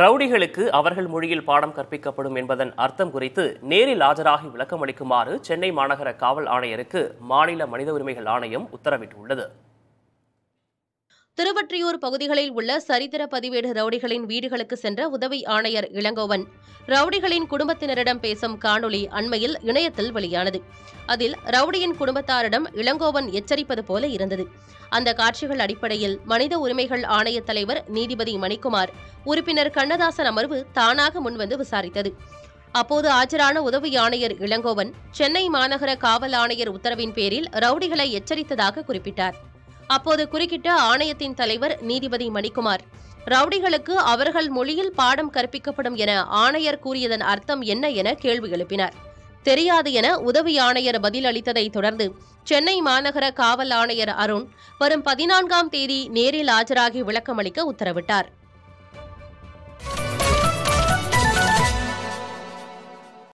ரவுடிகளுக்கு அவர்கள் மொழியில் பாடம் கற்பிக்கப்படும் என்பதன் அர்த்தம் குறித்து நேரில் ஆஜராகி விளக்கமளிக்குமாறு சென்னை மாநகர காவல் ஆணையருக்கு மாநில மனித உரிமைகள் ஆணையம் உத்தரவிட்டுள்ளது. திருவொற்றியூர் பகுதிகளில் உள்ள சரித்திர பதிவேடு ரவுடிகளின் வீடுகளுக்கு சென்ற உதவி ஆணையர் இளங்கோவன் ரவுடிகளின் குடும்பத்தினரிடம் பேசும் காணொலி அண்மையில் இணையத்தில் வெளியானது. அதில் ரவுடியின் குடும்பத்தாரிடம் இளங்கோவன் எச்சரிப்பது போல இருந்தது. அந்த காட்சிகள் அடிப்படையில் மனித உரிமைகள் ஆணைய தலைவர் நீதிபதி மணிக்குமார், உறுப்பினர் கண்ணதாசன் அமர்வு தானாக முன்வந்து விசாரித்தது. அப்போது ஆஜரான உதவி ஆணையர் இளங்கோவன் சென்னை மாநகர காவல் ஆணையர் உத்தரவின் பேரில் ரவுடிகளை எச்சரித்ததாக குறிப்பிட்டார். அப்போது குறுக்கிட்ட ஆணையத்தின் தலைவர் நீதிபதி மணிக்குமார், ரவுடிகளுக்கு அவர்கள் மொழியில் பாடம் கற்பிக்கப்படும் என ஆணையர் கூறியதன் அர்த்தம் என்ன என கேள்வி எழுப்பினார். தெரியாது என உதவி ஆணையர் பதில் அளித்ததை தொடர்ந்து சென்னை மாநகர காவல் ஆணையர் அருண் வரும் 14ஆம் தேதி நேரில் ஆஜராகி விளக்கமளிக்க உத்தரவிட்டார்.